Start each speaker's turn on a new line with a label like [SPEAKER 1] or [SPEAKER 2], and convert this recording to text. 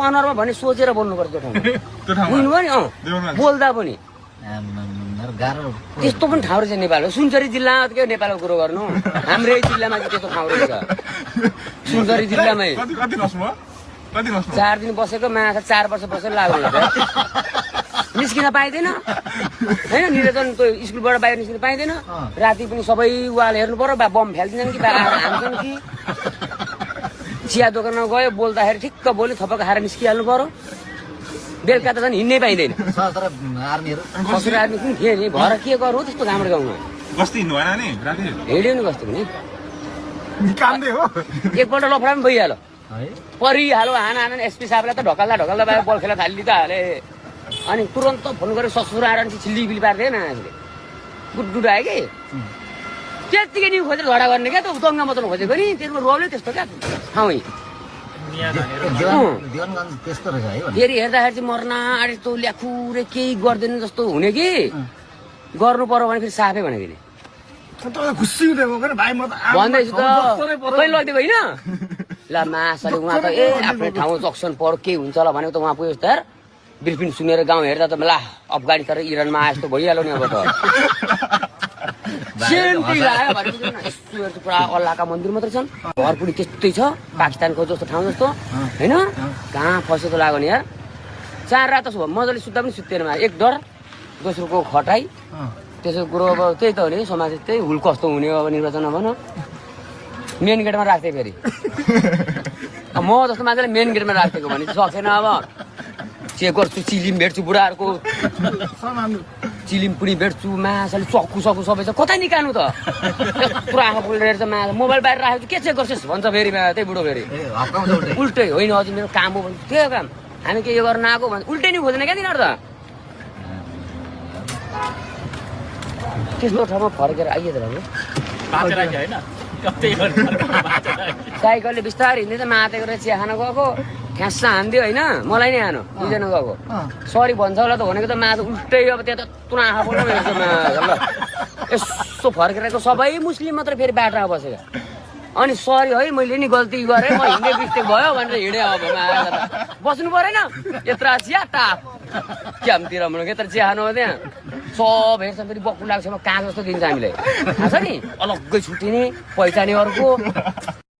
[SPEAKER 1] अनुहारमा भने सोचेर बोल्नुपर्छ त्यो ठाउँमा बुझ्नुभयो नि बोल्दा पनि त्यस्तो पनि ठाउँ रहेछ नेपालमा सुनसरी जिल्लामा के नेपालको कुरो गर्नु हाम्रै जिल्लामा चाहिँ त्यस्तो ठाउँ रहेछ सुनसरी जिल्लामै 4 दिन बसेको माछा 4 वर्ष बसेर लाग्नु निस्किन पाइँदैन होइन निरञ्जन त्यो स्कुलबाट बाहिर निस्किन पाइँदैन राति पनि सबै वाल हेर्नु पर्यो बा बम फ्याल्दिन्छन् कि बा हान्छन् कि चिया दोकानमा गयो बोल्दाखेरि ठिक्क बोल्यो थपक्क खाएर निस्किहाल्नु पर्यो बेलुका त झन् हिँड्नै पाइँदैन सशस्त्र आर्मी पनि थिए नि भएर के गर्नु त्यस्तो हाम्रो गाउँमा हिँड्यो नि कस्तो पनि एकपल्ट लफडा पनि भइहाल्यो परिहाल्यो हाना एसपी साहबलाई त ढकल्दा बाहिर बल खेला थालिदिँदा हाले अनि तुरन्त फोन गरेर ससुर आएर छिल्ली पार्दैन मान्छेले गुड आयो कि त्यतिकै नि खोजेर झगडा गर्ने क्या त दङ्गा मचाउनु खोजेको नि त्यसमा रोले त्यस्तो क्या ठाउँ फेरि हेर्दाखेरि चाहिँ मर्ना आडे यस्तो ल्याखुरे केही गर्दैन जस्तो हुने कि गर्नु पर्यो भने फेरि साफै भनेको नि भन्दैछु त खै लगिदिएको होइन ल मासले उहाँ त आफ्नै ठाउँ जक्सन पर्यो के हुन्छ होला भनेको त उहाँ पुग्यो त ब्रिफिङ सुनेर गाउँ हेर्दा त ला अफगानिस्तान र इरानमा आए जस्तो भइहाल्यो नि अब त पुरा अल्लाहका मन्दिर मात्रै छन् घर पनि त्यस्तै छ पाकिस्तानको जस्तो ठाउँ जस्तो होइन कहाँ फसेको लाग्यो नि यार 4 रात मजाले सुत्दा पनि सुत्दैन एक डर दोस्रोको खटाइ त्यसो कुरो अब त्यही त हो नि समाज त्यही हुल कस्तो हुने अब निर्वाचन भन मेन गेटमा राख्थे फेरि म जस्तो मान्छेले मेन गेटमा राखिदिएको भने सकेन अब चेक गर्छु चिलिम भेट्छु बुढाहरूको चिलिम पनि भेट्छु माछाले चक्कु सबै छ कता निकाल्नु त पुरा आँखा बोलेर चाहिँ माछा मोबाइल बाहिर राखेको के चेक गर्छस् भन्छ फेरि त्यही बुढो फेरि उल्टै होइन हजुर मेरो काम हो भने त्यो काम हामी के यो गर्न आएको भने उल्टै नि खोज्दैन क्या तिनीहरू त त्यस्तो ठाउँमा फर्केर आइए त साइकलले बिस्तारै हिँड्दै त मातेको र चिया खान गएको ठ्यास्सा हान्दियो होइन मलाई नै हानो दुईजना गएको सरी भन्छ होला त भनेको त माछा उल्टै अब त्यहाँ त तुना आँखा बोल्नु हेर्छ माछा ल यसो फर्केर सबै मुस्लिम मात्रै फेरि बाटोमा बसेका अनि सरी है मैले नि गल्ती गरेँ म हिँड्ने मिस्टेक भयो भनेर हिँडेँ अब माछा बस्नु परेन यत्रो चिया टाप क्यामतिर यत्रो चिया खानु हो त्यहाँ सब हेर्छ फेरि बक्कु लाग्छ काँच जस्तो दिन्छ हामीलाई थाहा छ नि अलग्गै छुट्टिने पहिचाने अर्को